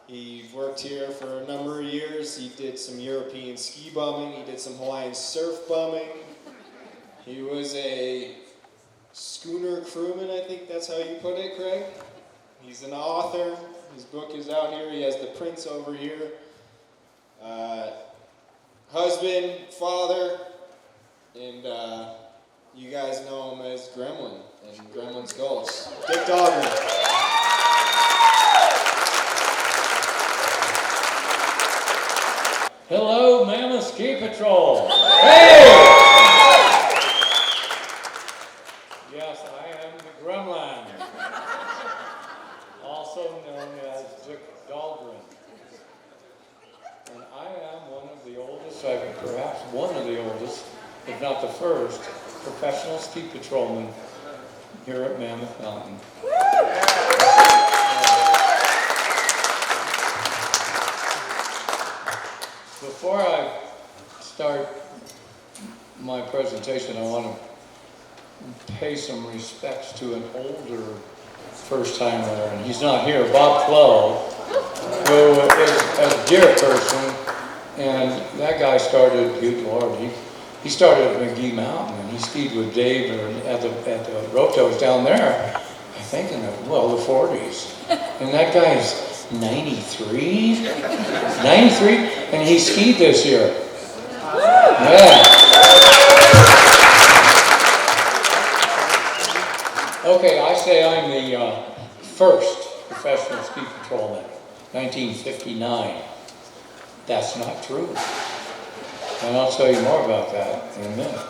He worked here for a number of years. He did some European ski bumming. He did some Hawaiian surf bumming. He was a schooner crewman, I think that's how you put it, Craig. He's an author. His book is out here. He has the prints over here. Husband, father, and you guys know him as Gremlin and Gremlin's Gulch. Dick Dahlgren. Hello, Mammoth Ski Patrol. Hey! Yes, I am the Gremlin, also known as Dick Dahlgren. And I am one of the oldest, perhaps one of the oldest, if not the first, professional ski patrolman here at Mammoth Mountain. Before I start my presentation, I want to pay some respects to an older first-timer, and he's not here, Bob Flo, who is a dear person, and that guy started, good Lord, he started at McGee Mountain, and he skied with Dave at the Rotos down there, I think in the 40s, and that guy's 93, and he skied this year. Yeah. Okay, I say I'm the first professional ski patrolman, 1959. That's not true. And I'll tell you more about that in a minute.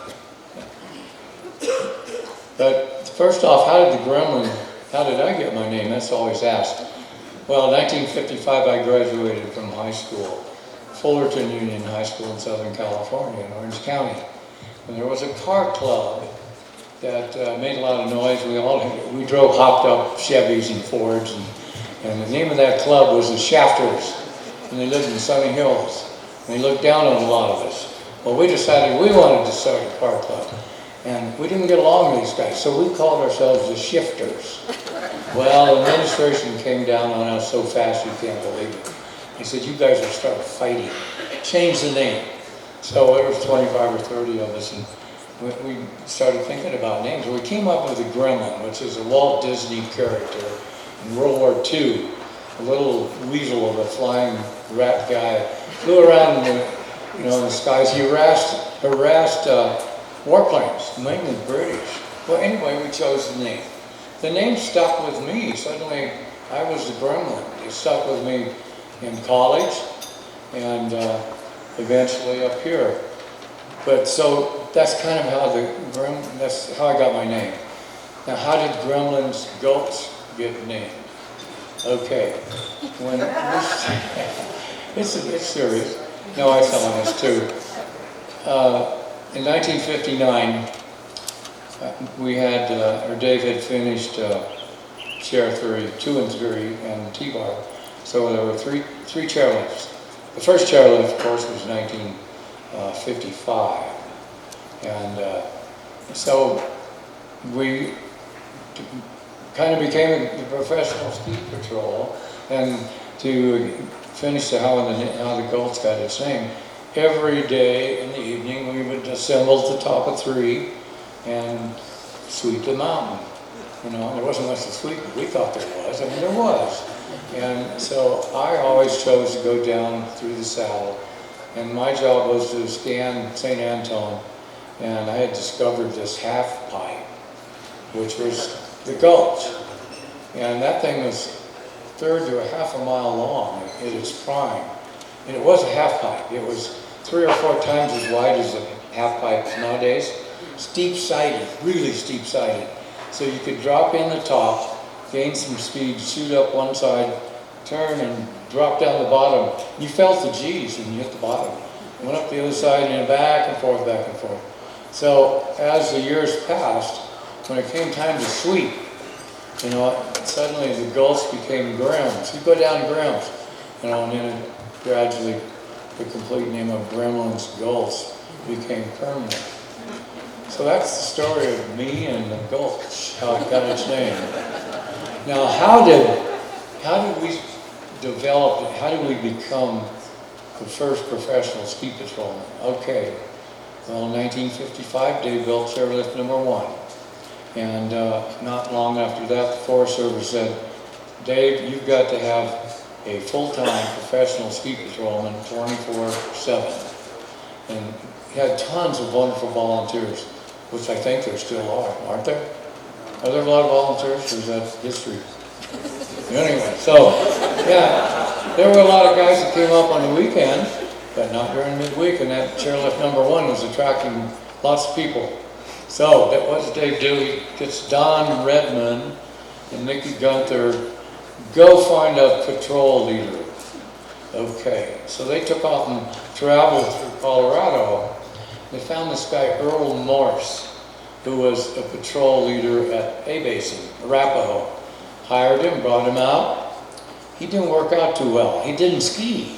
But first off, how did I get my name? That's always asked. Well, in 1955, I graduated from high school, Fullerton Union High School in Southern California in Orange County. And there was a car club that made a lot of noise. We drove hopped up Chevys and Fords, and the name of that club was the Shafters, and they lived in Sunny Hills. And they looked down on a lot of us. Well, we decided we wanted to start a car club, and we didn't get along with these guys, so we called ourselves the Shifters. Well, administration came down on us so fast you can't believe it. They said, you guys will start fighting. Change the name. So there was 25 or 30 of us, and we started thinking about names. We came up with the Gremlin, which is a Walt Disney character in World War II. A little weasel of a flying rat guy flew around in the skies. He harassed warplanes, mainly British. Well, anyway, we chose the name. The name stuck with me. Suddenly, I was the Gremlin. It stuck with me in college and eventually up here. But so that's kind of how that's how I got my name. Now, how did Gremlin's Gulch get named? Okay, when it's serious. No, I tell on this too. In 1959. We had, Dave had finished chair 2 and 3 and T-bar. So there were three chairlifts. The first chairlift, of course, was 1955. And so we kind of became the professional ski patrol. And to finish how the Gulch got its name, every day in the evening we would assemble at the top of 3 and sweep the mountain. There wasn't much to sweep, but we thought there was. I mean, there was. And so I always chose to go down through the saddle. And my job was to scan St. Anton. And I had discovered this half pipe, which was the Gulch. And that thing was 1/3 to a 1/2 mile long at its prime. And it was a half pipe. It was 3 or 4 times as wide as the half pipes nowadays. Steep-sided, really steep-sided. So you could drop in the top, gain some speed, shoot up one side, turn and drop down the bottom. You felt the G's when you hit the bottom. Went up the other side and back and forth, back and forth. So as the years passed, when it came time to sweep, suddenly the Gulch became Grims. You go down Grims, and then gradually the complete name of Gremlin's Gulch became permanent. So that's the story of me and the Gulch, how it got its name. Now, how did how did we develop, how did we become the first professional ski patrolman? Okay, well, in 1955, Dave built chairlift number 1. And not long after that, the Forest Service said, Dave, you've got to have a full-time professional ski patrolman 24/7. And he had tons of wonderful volunteers, which I think there still are, aren't there? Are there a lot of volunteers, or is that history? Anyway, so, yeah, there were a lot of guys that came up on the weekend, but not during midweek, and that chairlift number 1 was attracting lots of people. So, what does Dave do? He gets Don Redmond and Mickey Gunther, go find a patrol leader. Okay, so they took off and traveled through Colorado. They found this guy, Earl Morse, who was a patrol leader at A Basin, Arapahoe. Hired him, brought him out. He didn't work out too well. He didn't ski.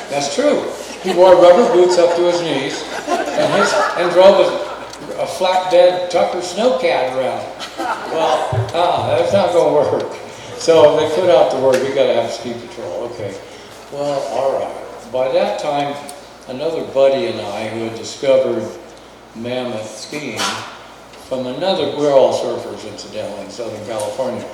That's true. He wore rubber boots up to his knees and drove a flatbed Tucker snowcat around. Well, that's not going to work. So they put out the word, we got to have ski patrol. Okay. Well, all right. By that time, another buddy and I, who had discovered mammoth skiing from another, we're all surfers incidentally in Southern California,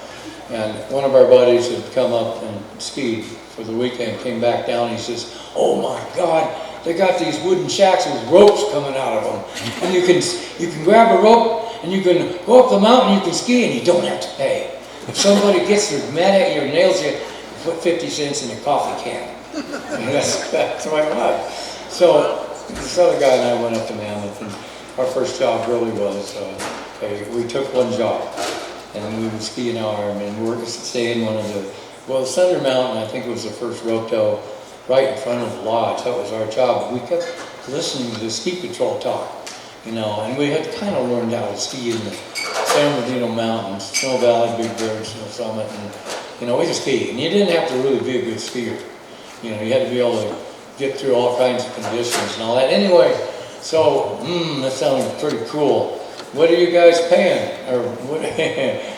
and one of our buddies had come up and skied for the weekend, came back down, and he says, oh my God, they got these wooden shacks with ropes coming out of them, and you can grab a rope and you can go up the mountain, you can ski, and you don't have to pay. If somebody gets their mad at you or nails you, put 50 cents in a coffee can. And that's what it was. So this other guy and I went up to Mammoth, and our first job really was, we took one job, and we would ski an arm, and we were stay in one of the, well, Thunder Mountain, I think it was the first roto, right in front of the lodge. That was our job. But we kept listening to the ski patrol talk, you know, and we had kind of learned how to ski in the San Bernardino Mountains, Snow Valley, Big Bear, Snow Summit, and, you know, we could ski. And you didn't have to really be a good skier. You know, you had to be able to get through all kinds of conditions and all that. Anyway, so, that sounded pretty cool. What are you guys paying? Or what?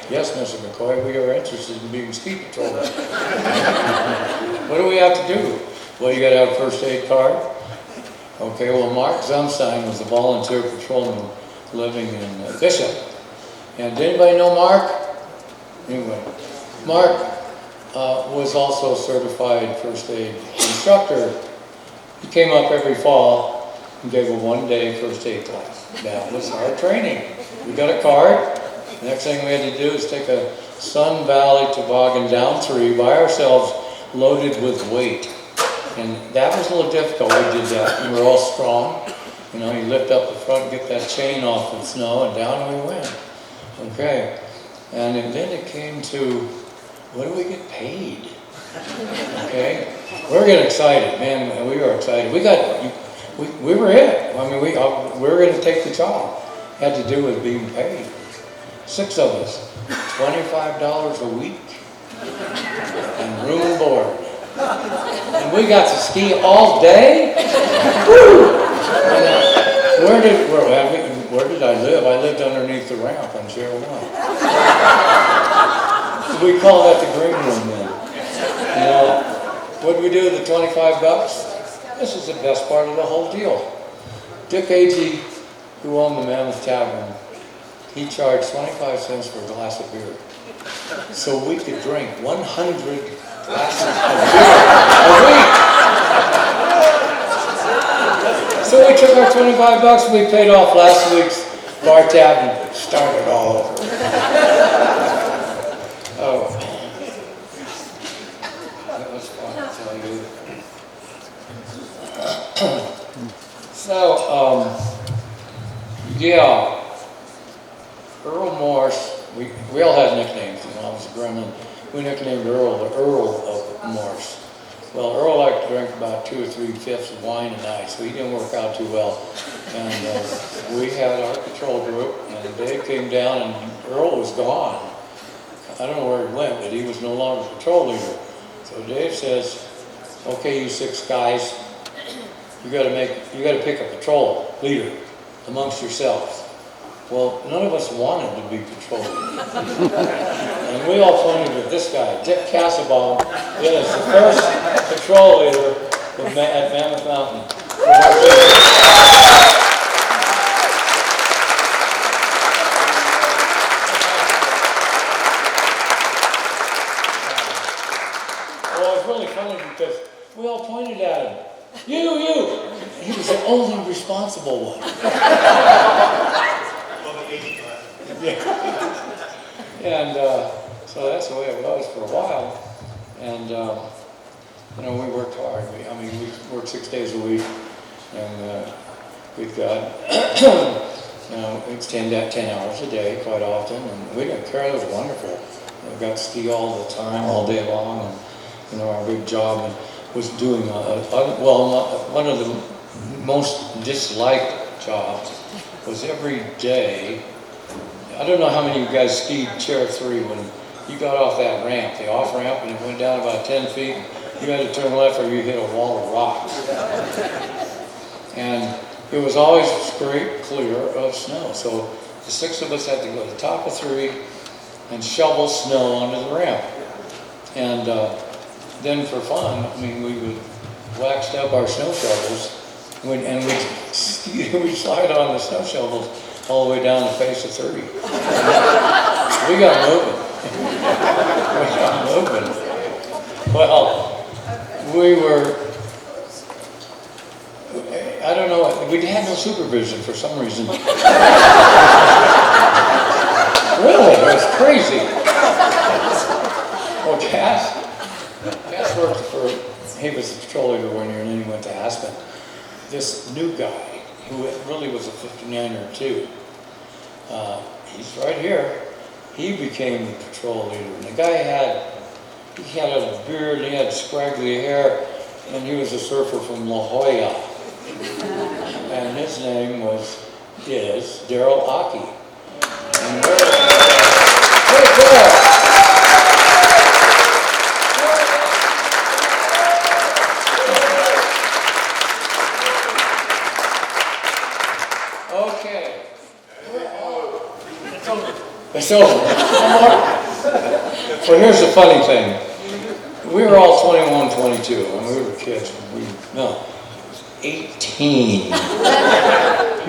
Yes, Mr. McCoy, we are interested in being ski patrolmen. What do we have to do? Well, you got to have a first aid card. Okay, well, Mark Zumstein was a volunteer patrolman living in Bishop. And did anybody know Mark? Anyway, Mark was also a certified first aid instructor. He came up every fall and gave a one-day first aid class. That was our training. We got a card. The next thing we had to do is take a Sun Valley toboggan down 3 by ourselves, loaded with weight. And that was a little difficult. We did that. We were all strong. You know, you lift up the front, get that chain off the snow, and down we went. Okay. And then it came to, what do we get paid? Okay. We're getting excited, man. We were excited. We were it. I mean, we were going to take the job. Had to do with being paid. 6 of us, $25 a week, and room and board. And we got to ski all day. Woo! And, where did I live? I lived underneath the ramp on Share 1. We call that the Gremlin then. You know, what did we do with the $25? This is the best part of the whole deal. Dick Agee, who owned the Mammoth Tavern, he charged 25 cents for a glass of beer. So we could drink 100 glasses of beer a week. So we took our $25 and we paid off last week's bar tab and started all over. Oh. That was fun, I'll tell you. So, yeah, Earl Morse, we all had nicknames. You know, I was a Gremlin. We nicknamed Earl the Earl of Morse. Well, Earl liked to drink about 2 or 3 fifths of wine a night, so he didn't work out too well. And we had our patrol group, and Dave came down, and Earl was gone. I don't know where he went, but he was no longer patrol leader. So Dave says, okay, you 6 guys, you got to pick a patrol leader amongst yourselves. Well, none of us wanted to be patrol leader. And we all pointed at this guy, Dick Casabon, is the first patrol leader at Mammoth Mountain. Well, it was really funny because we all pointed at him. You! He was the only responsible one. And so that's the way it was for a while. And you know, we worked hard. We worked 6 days a week, and we've got you know, it's 10 hours a day quite often, and we didn't care. It was wonderful. We got to ski all the time, all day long, and you know, our big job was doing one of the most disliked jobs was every day. I don't know how many of you guys skied Chair 3 when you got off that ramp, the off ramp, and it went down about 10 feet. You had to turn left or you hit a wall of rocks. And it was always scraped clear of snow. So the 6 of us had to go to the top of 3 and shovel snow onto the ramp. And then for fun, I mean, we would waxed up our snow shovels and we'd slide on the snow shovels all the way down the face of 30. We got moving. Well, we were, I don't know, we had no supervision for some reason. Really, it was crazy. Well, Cass worked for, he was a patrol leader 1 year, and then he went to Aspen. This new guy, who really was a 59er too, he's right here. He became the patrol leader. And the guy had a beard, and he had scraggly hair, and he was a surfer from La Jolla. And his name is Daryl Aki. And right there. Okay. It's over. Well, here's the funny thing. We were all 21, 22, and we were kids. 18. He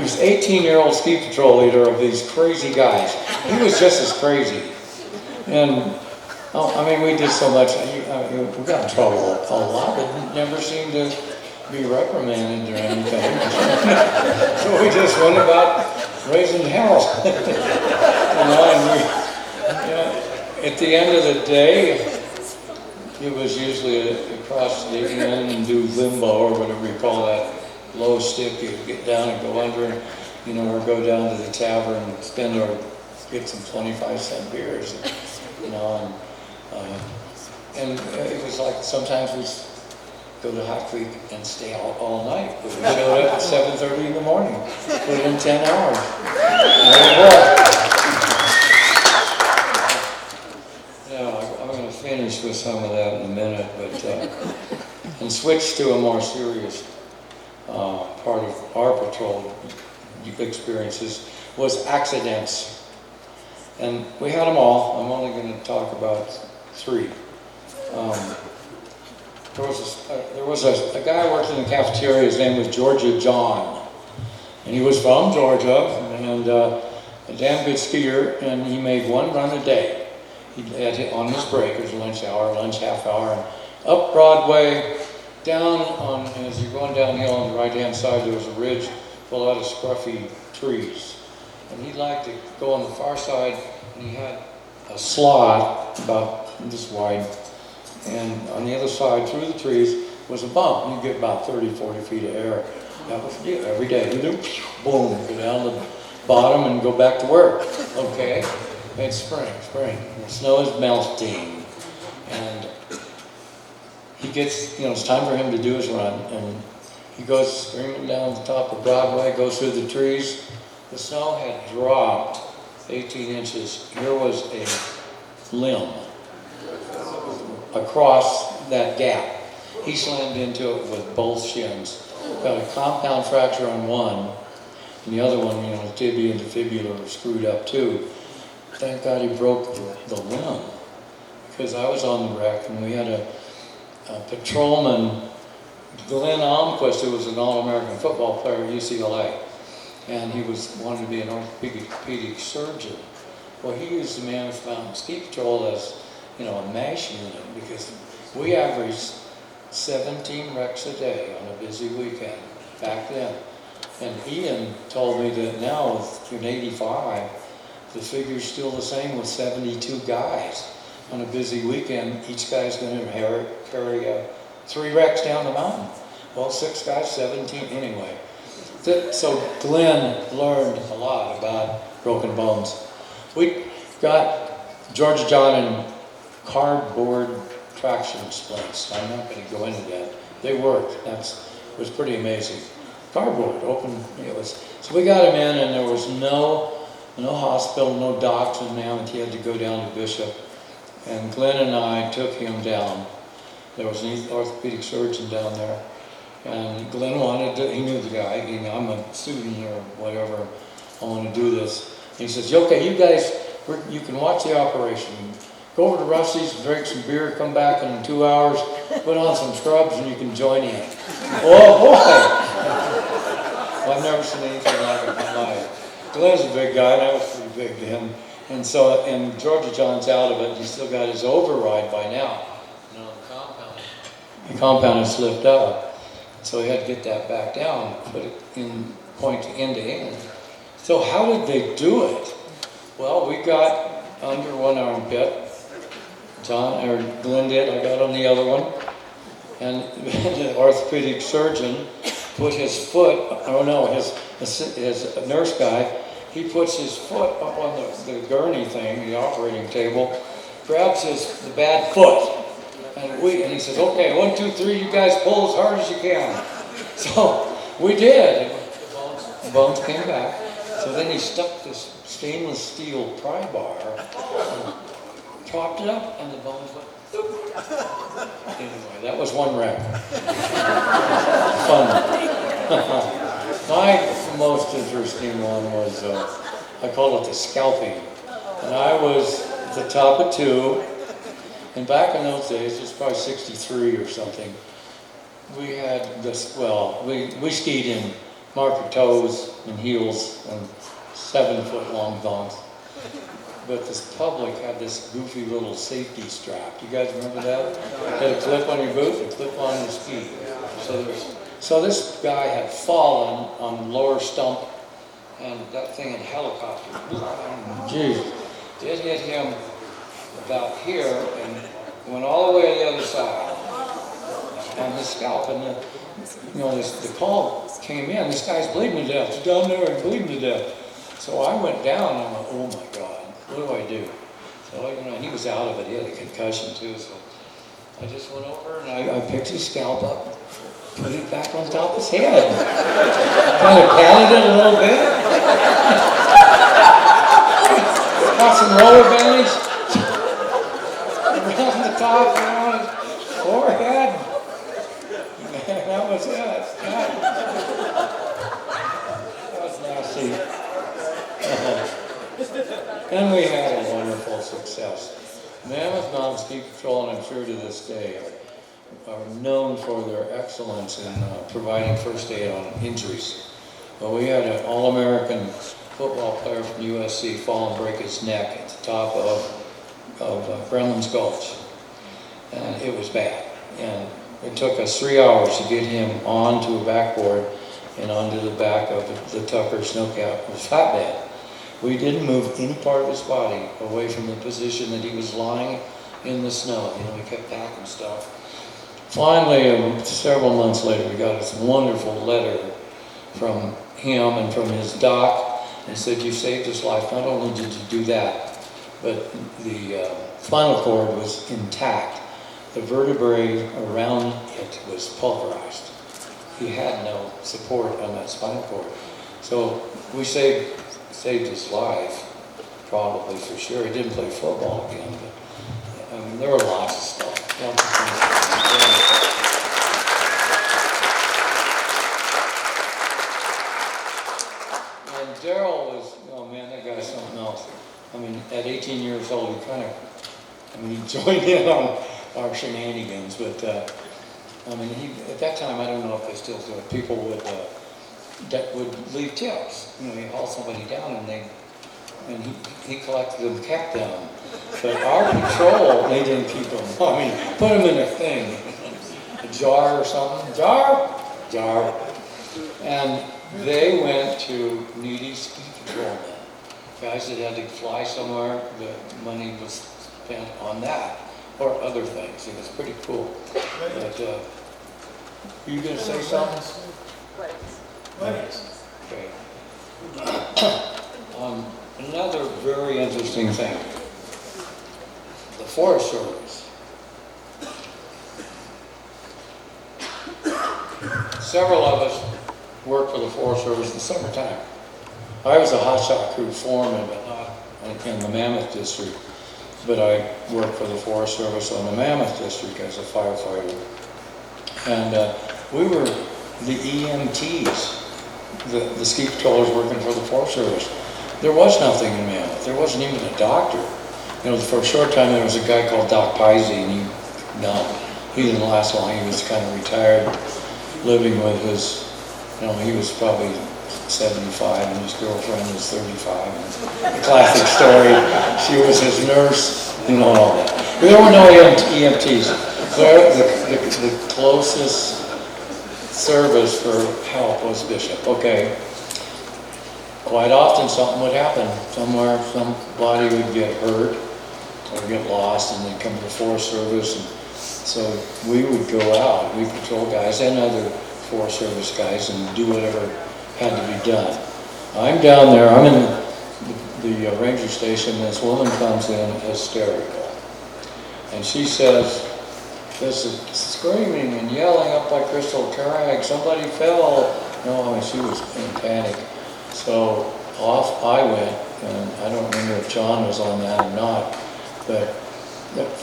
was 18-year-old ski patrol leader of these crazy guys. He was just as crazy. And, I mean, we did so much. We got in trouble a lot, but never seemed to be reprimanded or anything. So we just went about raising hell. At the end of the day, it was usually across the end and do limbo or whatever you call that low stick. You get down and go under, or go down to the tavern and get some 25-cent beers, and it was like sometimes we go to Hot Creek and stay out all night. We showed up at 7:30 in the morning, put in 10 hours. I'm going to finish with some of that in a minute, but and switch to a more serious part of our patrol experiences was accidents. And we had them all. I'm only going to talk about 3. There was a guy working in the cafeteria. His name was Georgia John, and he was from Georgia, and a damn good skier. And he made 1 run a day. He had on his break, there's lunch hour, lunch half hour, and up Broadway, down on, as you're going downhill on the right-hand side, there was a ridge full of scruffy trees. And he liked to go on the far side, and he had a slot about this wide, and on the other side, through the trees, was a bump. You'd get about 30, 40 feet of air. That was every day. You do, boom, go down the bottom and go back to work. Okay? It's spring. The snow is melting. And he gets, it's time for him to do his run. And he goes screaming down the top of Broadway, goes through the trees. The snow had dropped 18 inches. Here was a limb across that gap. He slammed into it with both shins. Got a compound fracture on one, And the other one, you know, his tibia and the fibula were screwed up too. Thank God he broke the limb, because I was on the wreck and we had a patrolman, Glenn Almquist, who was an All-American football player at UCLA, and he wanted to be an orthopedic surgeon. Well, he used the Mammoth Mountain Ski Patrol as, you know, a MASH unit, because we averaged 17 wrecks a day on a busy weekend back then. And Ian told me that now, in '85, the figure's still the same with 72 guys. On a busy weekend, each guy's going to carry 3 wrecks down the mountain. Well, 6 guys, 17 anyway. So Glenn learned a lot about broken bones. We got Georgia John and cardboard traction splints. I'm not going to go into that. They worked. It was pretty amazing. Cardboard, open. So we got him in, and there was no hospital, no docs in Mammoth. He had to go down to Bishop. And Glenn and I took him down. There was an orthopedic surgeon down there. And Glenn he knew the guy. I'm a student here, whatever. I want to do this. And he says, okay, you guys, you can watch the operation. Go over to Rusty's, drink some beer, come back in 2 hours, put on some scrubs, and you can join in. Oh, boy! I've never seen anything like it in my life. Glenn's a big guy, and I was pretty big then. And Georgia John's out of it. He's still got his override by now. No, the compound had slipped up. So he had to get that back down, put it in point to end. So how did they do it? Well, we got under one armpit. Glenn did, I got on the other one. And the orthopedic surgeon put his foot, his nurse guy, he puts his foot up on the gurney thing, the operating table, grabs the bad foot, and he says, okay, 1, 2, 3, you guys pull as hard as you can. So we did. The bones came back. So then he stuck this stainless steel pry bar, propped it up, and the bones went. Anyway, that was one wreck. Fun. My most interesting one was, I call it the scalping. And I was at the top of 2, and back in those days, it was probably 63 or something, we had this, we skied in marker toes and heels and 7-foot-long thongs. But this public had this goofy little safety strap. You guys remember that? Had a clip on your boot, a clip on your ski. So this guy had fallen on the lower stump, and that thing had helicoptered. Jeez. It hit him about here and went all the way to the other side. And his scalp, and the call came in, this guy's bleeding to death. He's down there and bleeding to death. So I went down and I went, oh my God. What do I do? So, he was out of it. He had a concussion too. So I just went over and I picked his scalp up, put it back on top of his head. Kind of patted it a little bit. Got some roller bandage around the top, around his forehead. Man, that was it. That was nasty. And we had a wonderful success. Mammoth Mountain Ski Patrol, and I'm sure to this day, are known for their excellence in providing first aid on injuries. Well, we had an All-American football player from USC fall and break his neck at the top of Gremlin's Gulch. And it was bad. And it took us 3 hours to get him onto a backboard and onto the back of the Tucker snowcap. It was that bad. We didn't move any part of his body away from the position that he was lying in the snow. We kept packing stuff. Finally, several months later, we got this wonderful letter from him and from his doc, and said, you saved his life. Not only did you do that, but the spinal cord was intact. The vertebrae around it was pulverized. He had no support on that spinal cord. So we saved his life, probably for sure. He didn't play football again, but there were lots of stuff. Lots of things. 18 years old, he joined in on our shenanigans, but at that time, I don't know if they still do it, people that would leave tips. He'd haul somebody down and he collected them, kept them. But our patrol, they didn't keep them. Put them in a thing, a jar or something, jar. And they went to needy ski patrolmen. Guys that had to fly somewhere, the money was spent on that or other things. It was pretty cool. But, were you going to say something? Okay. Another very interesting thing. The Forest Service. Several of us worked for the Forest Service in the summertime. I was a hotshot crew foreman, but not in the Mammoth District. But I worked for the Forest Service on the Mammoth District as a firefighter. And we were the EMTs, the ski patrollers working for the Forest Service. There was nothing in Mammoth. There wasn't even a doctor. For a short time there was a guy called Doc Pisey, and he didn't last long. He was kind of retired, living with his, he was probably 75 and his girlfriend was 35. And the classic story, she was his nurse, all that. There were no EMTs. The closest service for help was Bishop. Okay. Quite often something would happen. Somewhere somebody would get hurt or get lost and they'd come to the Forest Service. And so we would go out, we patrol guys and other Forest Service guys, and do whatever had to be done. I'm down there, I'm in the ranger station, and this woman comes in hysterical. And she says, this is screaming and yelling up by Crystal Crag, somebody fell. She was in panic. So off I went, and I don't remember if John was on that or not, but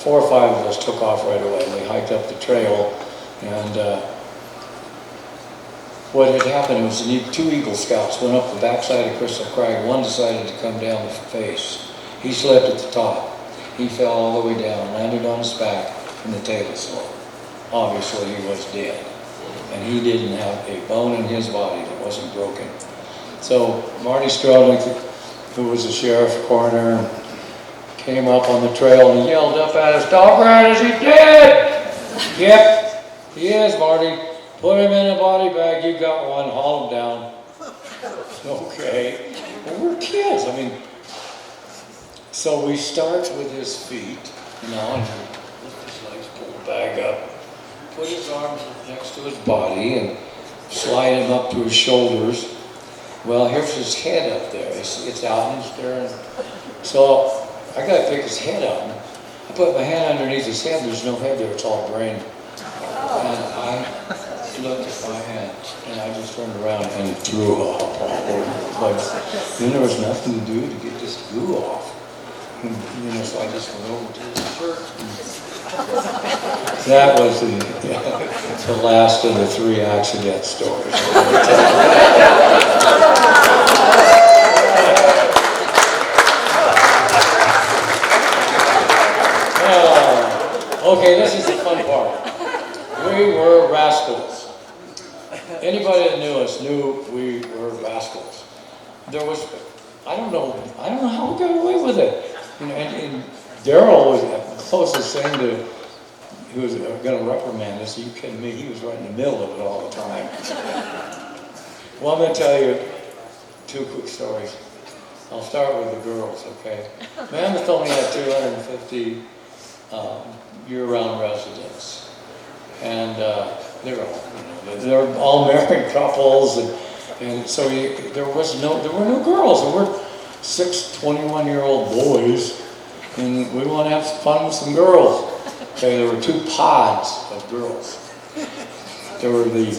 4 or 5 of us took off right away. We hiked up the trail, and what had happened was 2 Eagle Scouts went up the backside of Crystal Crag. One decided to come down the face. He slipped at the top. He fell all the way down, landed on his back in the table slope. Obviously he was dead, and he didn't have a bone in his body that wasn't broken. So Marty Stroudick, who was the sheriff coroner, came up on the trail and he yelled up at us, "Dahlgren, is he dead?" "Yep, he is, Marty. Put him in a body bag, you got one, haul him down." Okay, well, we're kids, so we start with his feet, and lift his legs, pull the bag up, put his arms next to his body and slide him up to his shoulders. Well, here's his head up there. It's out and staring. So I got to pick his head up. I put my hand underneath his head. There's no head there. It's all brain. And I looked at my hand, and I just turned around and threw up all over the place. Then there was nothing to do to get this goo off. And, so I just went over to his shirt. That was the last of the 3 accident stories. Okay, this is the fun part. We were rascals. Anybody that knew us knew we were rascals. There was, I don't know how we got away with it. And Daryl was the closest thing to, who was going to reprimand us. Are you kidding me? He was right in the middle of it all the time. Well, I'm going to tell you 2 quick stories. I'll start with the girls, okay? Mammoth only had 250 year-round residents, and they're all married couples, and so there were no girls. There were 6 21-year-old boys, and we want to have fun with some girls. Okay, there were 2 pods of girls. There were the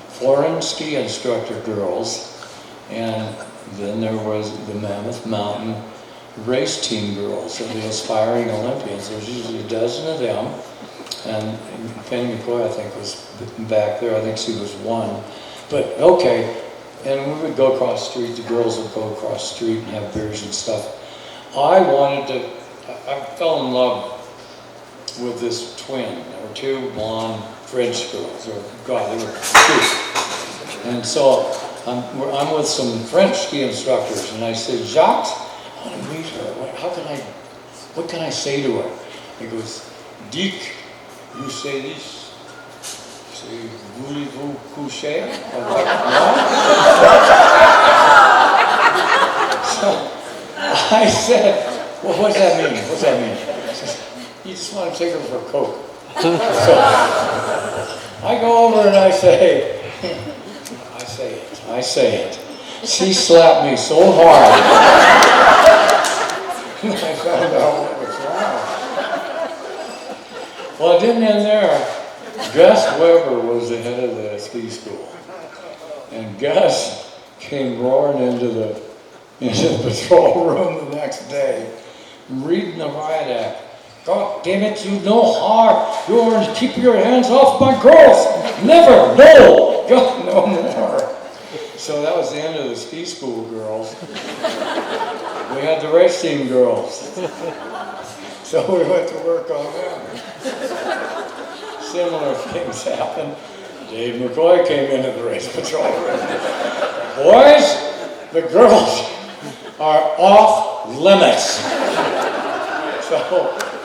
foreign ski instructor girls, and then there was the Mammoth Mountain race team girls, so the aspiring Olympians. There was usually a dozen of them, and Penny McCoy, I think, was back there. I think she was one. But okay, and we would go across the street. The girls would go across the street and have beers and stuff. I fell in love with this twin. There were two blonde French girls, or God, they were cute. And so I'm with some French ski instructors, and I said, Jacques, I want to meet her. What can I say to her? He goes, Dick, you say this? Say, voulez-vous coucher? I'm like, no. So I said, well, what's that mean? What's that mean? He says, you just want to take her for a Coke. So I go over and I say it. She slapped me so hard. I found out what was wrong. Well, it didn't end there. Gus Weber was the head of the ski school. And Gus came roaring into the patrol room the next day, reading the riot act. God damn it, you know how you are to keep your hands off my girls. Never, no, God, no more. So that was the end of the ski school girls. We had the race team girls. So we went to work on them. Similar things happened. Dave McCoy came into the race patrol room. Boys, the girls are off limits. So,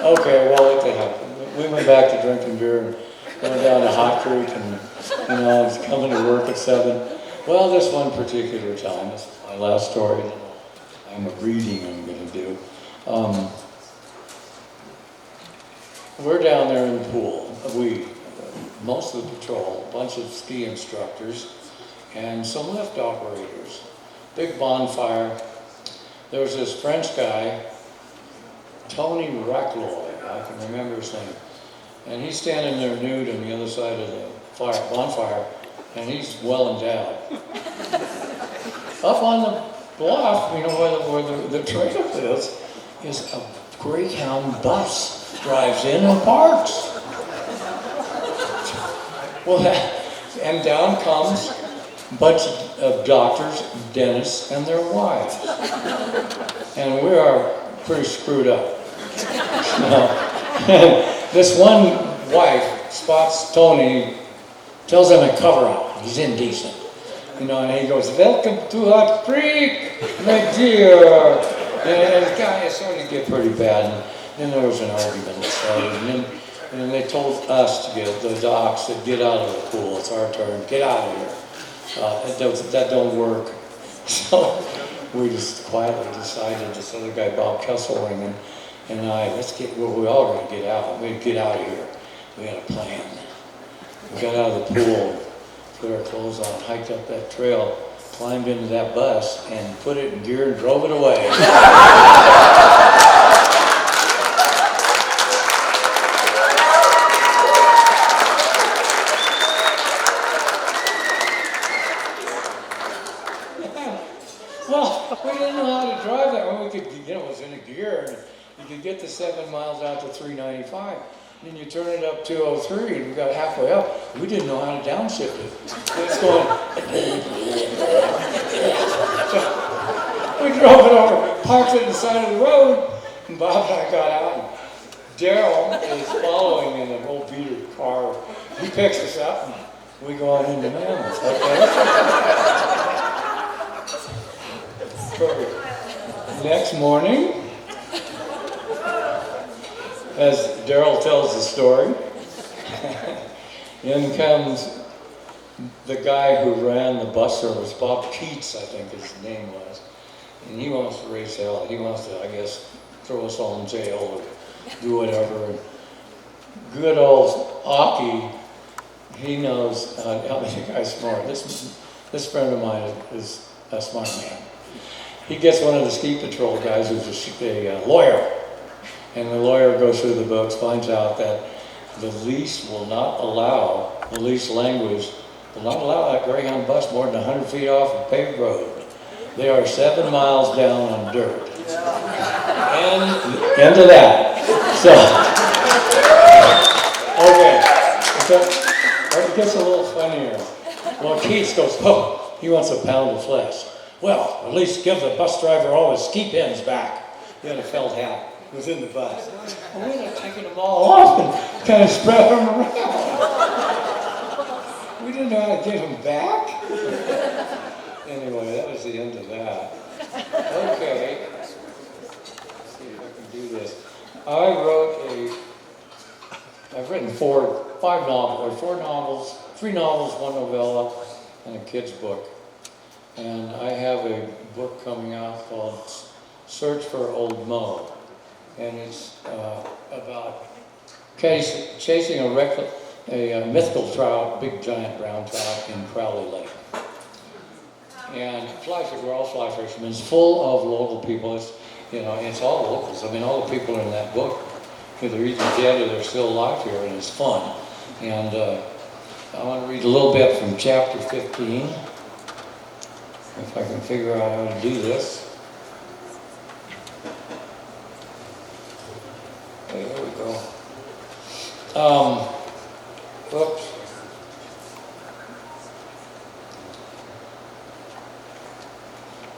okay, well, what the heck? We went back to drinking beer and went down to Hot Creek and, I was coming to work at 7. Well, this one particular time, this is my last story. I'm a reading I'm going to do. We're down there in the pool. Most of the patrol, a bunch of ski instructors, and some lift operators. Big bonfire. There was this French guy, Tony Racloy, I can remember his name. And he's standing there nude on the other side of the bonfire, and he's well endowed. Up on the bluff, where the trail is a Greyhound bus drives in and parks. Well, and down comes a bunch of doctors, dentists, and their wives. And we are pretty screwed up. This one wife spots Tony, tells him to cover up. He's indecent. And he goes, welcome to Hot Creek, my dear. And the guy started to get pretty bad. And then there was an argument that started. And then they told us to get the docs to get out of the pool. It's our turn. Get out of here. That don't work. So we just quietly decided, this other guy, Bob Kesselring, and I, we all got to get out. We'd get out of here. We had a plan. We got out of the pool, put our clothes on, hiked up that trail, climbed into that bus, and put it in gear and drove it away. Well, we didn't know how to drive that. Well, we could, it was in a gear, and you could get the 7 miles out to 395. Then you turn it up 203, and we got halfway up. We didn't know how to downshift it. It's going. We drove it over, parked it on the side of the road, and Bob and I got out. And Daryl is following in an old beater car. He picks us up, and we go on into Mammoth. Okay. Next morning, as Daryl tells the story, in comes the guy who ran the bus service, Bob Keats, I think his name was, and he wants to raise hell. He wants to, I guess, throw us all in jail or do whatever. And good old Aki, he knows how to make the guy smart. This friend of mine is a smart man. He gets one of the ski patrol guys who's a lawyer. And the lawyer goes through the books, finds out that the lease language will not allow that Greyhound bus more than 100 feet off a paved road. They are 7 miles down on dirt. And end of that. So, okay. It gets a little funnier. Well, Keats goes, he wants a pound of flesh. Well, at least give the bus driver all his ski pins back. He had a felt hat. It was in the bus. I ended up taking them all off and kind of spread them around. We didn't know how to get them back. Anyway, that was the end of that. Okay. Let's see if I can do this. I've written four novels, 3 novels, 1 novella, and a kid's book. And I have a book coming out called Search for Old Mo. And it's about chasing a mythical trout, big giant brown trout in Crowley Lake. And we're all fly fishermen. It's full of local people. It's all locals. I mean, all the people in that book, they're either dead or they're still alive here, and it's fun. And I want to read a little bit from chapter 15, if I can figure out how to do this. Okay, there we go. Whoops.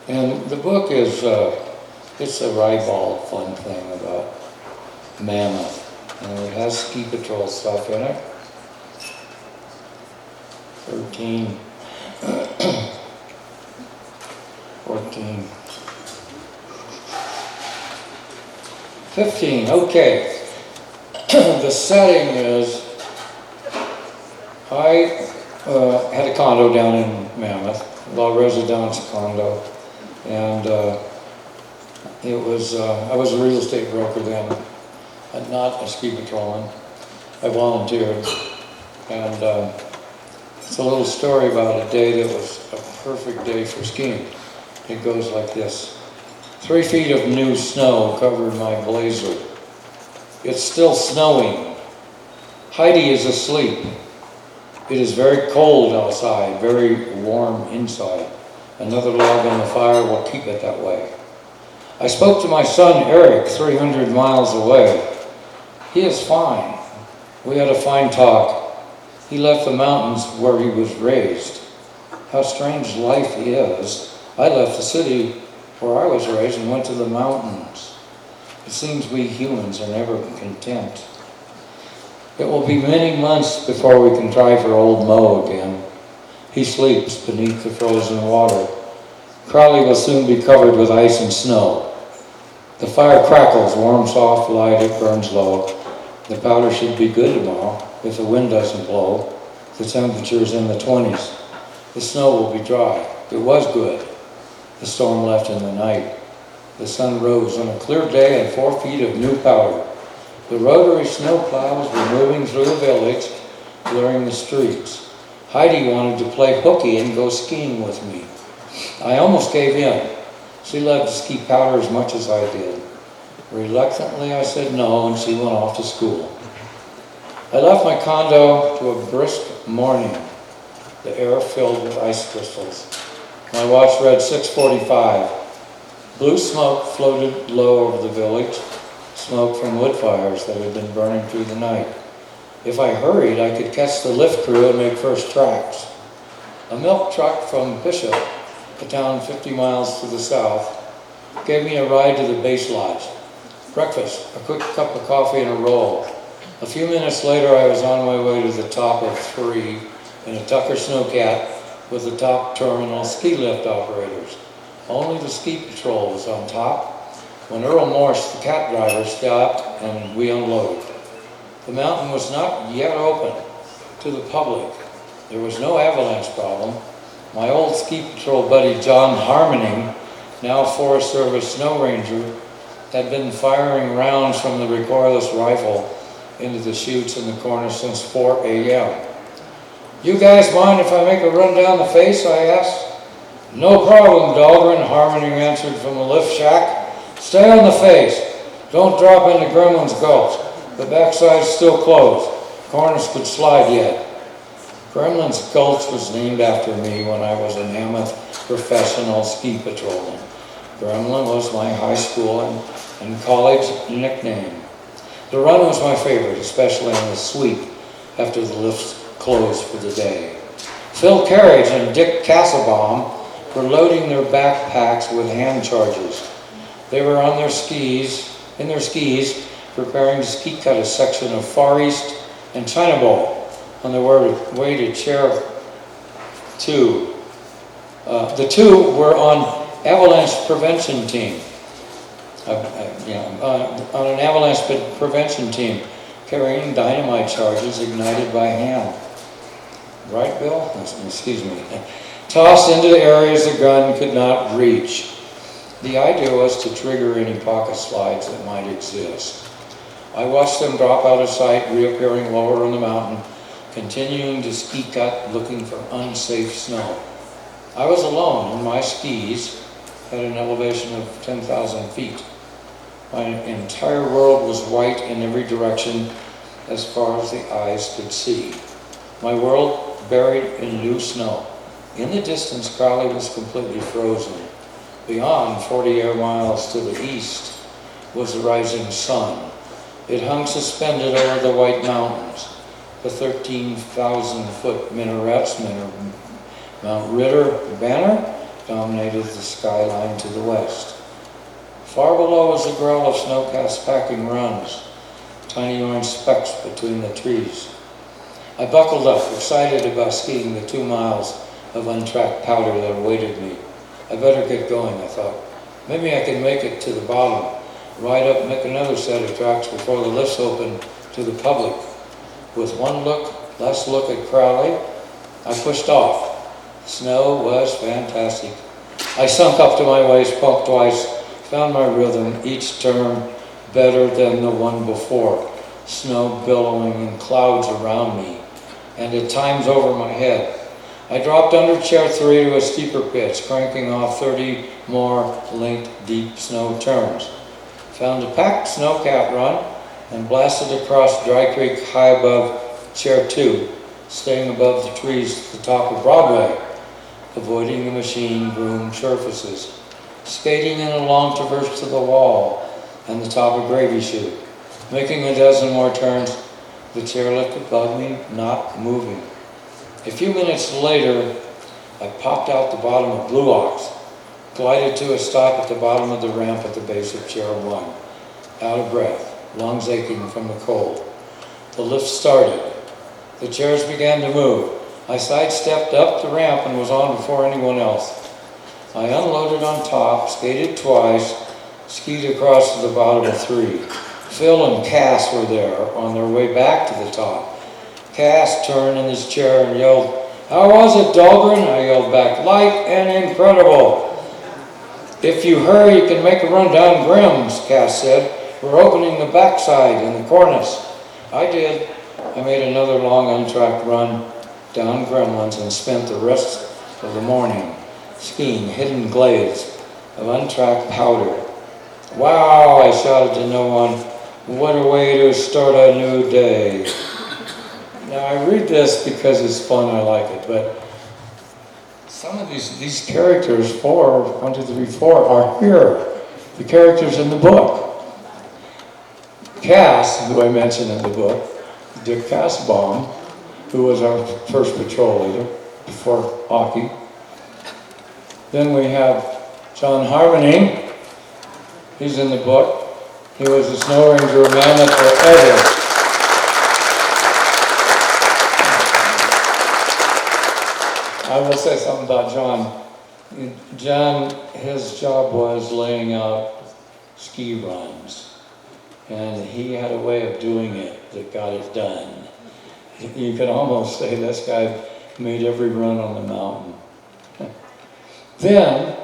And the book is, it's a ribald fun thing about Mammoth. And it has ski patrol stuff in it. 13, 14, 15, okay. The setting is, I had a condo down in Mammoth, a residence condo, and I was a real estate broker then, not a ski patrolman. I volunteered, and it's a little story about a day that was a perfect day for skiing. It goes like this. 3 feet of new snow covered my blazer. It's still snowing. Heidi is asleep. It is very cold outside, very warm inside. Another log on the fire will keep it that way. I spoke to my son Eric, 300 miles away. He is fine. We had a fine talk. He left the mountains where he was raised. How strange life is. I left the city where I was raised and went to the mountains. It seems we humans are never content. It will be many months before we can try for old Mo again. He sleeps beneath the frozen water. Crowley will soon be covered with ice and snow. The fire crackles, warm, soft light, it burns low. The powder should be good tomorrow if the wind doesn't blow. The temperature's in the 20s. The snow will be dry. It was good. The storm left in the night. The sun rose on a clear day and 4 feet of new powder. The rotary snow plows were moving through the village, blurring the streets. Heidi wanted to play hooky and go skiing with me. I almost gave in. She loved to ski powder as much as I did. Reluctantly, I said no, and she went off to school. I left my condo to a brisk morning, the air filled with ice crystals. My watch read 6:45. Blue smoke floated low over the village, smoke from wood fires that had been burning through the night. If I hurried, I could catch the lift crew and make first tracks. A milk truck from Bishop, a town 50 miles to the south, gave me a ride to the base lodge. Breakfast, a quick cup of coffee and a roll. A few minutes later, I was on my way to the top of 3 in a Tucker Snowcat with the top terminal ski lift operators. Only the ski patrol was on top when Earl Morse, the cat driver, stopped and we unloaded. The mountain was not yet open to the public. There was no avalanche problem. My old ski patrol buddy John Harmoning, now Forest Service snow ranger, had been firing rounds from the recoilless rifle into the chutes in the corner since 4 a.m. You guys mind if I make a run down the face, I asked. No problem, Dahlgren, Harmoning answered from the lift shack. Stay on the face. Don't drop into Gremlin's Gulch. The backside's still closed. Corners could slide yet. Gremlin's Gulch was named after me when I was a Mammoth professional ski patrolman. Gremlin was my high school and college nickname. The run was my favorite, especially on the sweep after the lifts closed for the day. Phil Carriage and Dick Castlebaum were loading their backpacks with hand chargers. They were on in their skis, preparing to ski cut a section of Far East and China Bowl on their way to Chair 2. The two were on avalanche prevention team. On an avalanche prevention team, carrying dynamite charges ignited by hand. Right, Bill? Excuse me. Tossed into the areas the gun could not reach. The idea was to trigger any pocket slides that might exist. I watched them drop out of sight, reappearing lower on the mountain, continuing to ski cut, looking for unsafe snow. I was alone, and my skis had an elevation of 10,000 feet. My entire world was white in every direction as far as the eyes could see. My world buried in new snow. In the distance, Crowley was completely frozen. Beyond, 40 air miles to the east, was the rising sun. It hung suspended over the White Mountains. The 13,000-foot minarets, Mount Ritter banner, dominated the skyline to the west. Far below was the growl of snowcaps packing runs, tiny orange specks between the trees. I buckled up, excited about skiing the 2 miles of untracked powder that awaited me. I better get going, I thought. Maybe I can make it to the bottom, ride up and make another set of tracks before the lifts open to the public. With one last look at Crowley, I pushed off. Snow was fantastic. I sunk up to my waist, pumped twice, found my rhythm, each turn better than the one before. Snow billowing in clouds around me, and at times over my head. I dropped under Chair 3 to a steeper pitch, cranking off 30 more length-deep snow turns. Found a packed snowcat run and blasted across Dry Creek high above Chair 2, staying above the trees at the top of Broadway, avoiding the machine-groomed surfaces. Skating in a long traverse to the wall and the top of Gravy Chute. Making a dozen more turns, the chairlift above me not moving. A few minutes later, I popped out the bottom of Blue Ox, glided to a stop at the bottom of the ramp at the base of Chair 1, out of breath, lungs aching from the cold. The lift started. The chairs began to move. I sidestepped up the ramp and was on before anyone else. I unloaded on top, skated twice, skied across to the bottom of 3. Phil and Cass were there on their way back to the top. Cass turned in his chair and yelled, "How was it, Dahlgren?" I yelled back, "Light and incredible." "If you hurry, you can make a run down Grimm's," Cass said. "We're opening the backside and the cornice." I did. I made another long untracked run down Gremlin's and spent the rest of the morning skiing hidden glades of untracked powder. "Wow," I shouted to no one. "What a way to start a new day." Now I read this because it's fun, I like it, but some of these characters, 1, 2, 3, 4, are here. The characters in the book. Cass, who I mentioned in the book, Dick Cassbaum, who was our first patrol leader before hockey. Then we have John Harmony. He's in the book. He was a snow ranger, a mammoth forever. I will say something about John. John, his job was laying out ski runs. And he had a way of doing it that got it done. You could almost say this guy made every run on the mountain. Then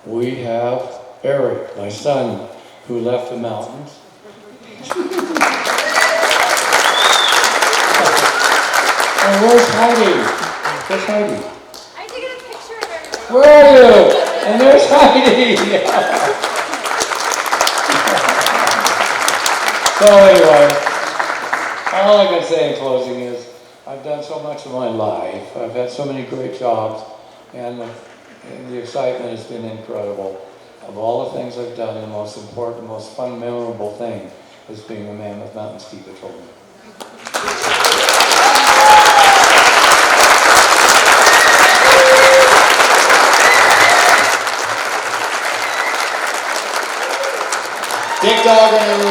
we have Eric, my son, who left the mountains. And where's Heidi? Where's Heidi? I took a picture of her. Where are you? And there's Heidi. So anyway, all I can say in closing is I've done so much in my life. I've had so many great jobs, and the excitement has been incredible. Of all the things I've done, the most important, most fun, memorable thing is being a Mammoth Mountain Ski Patrolman. Dahlgren,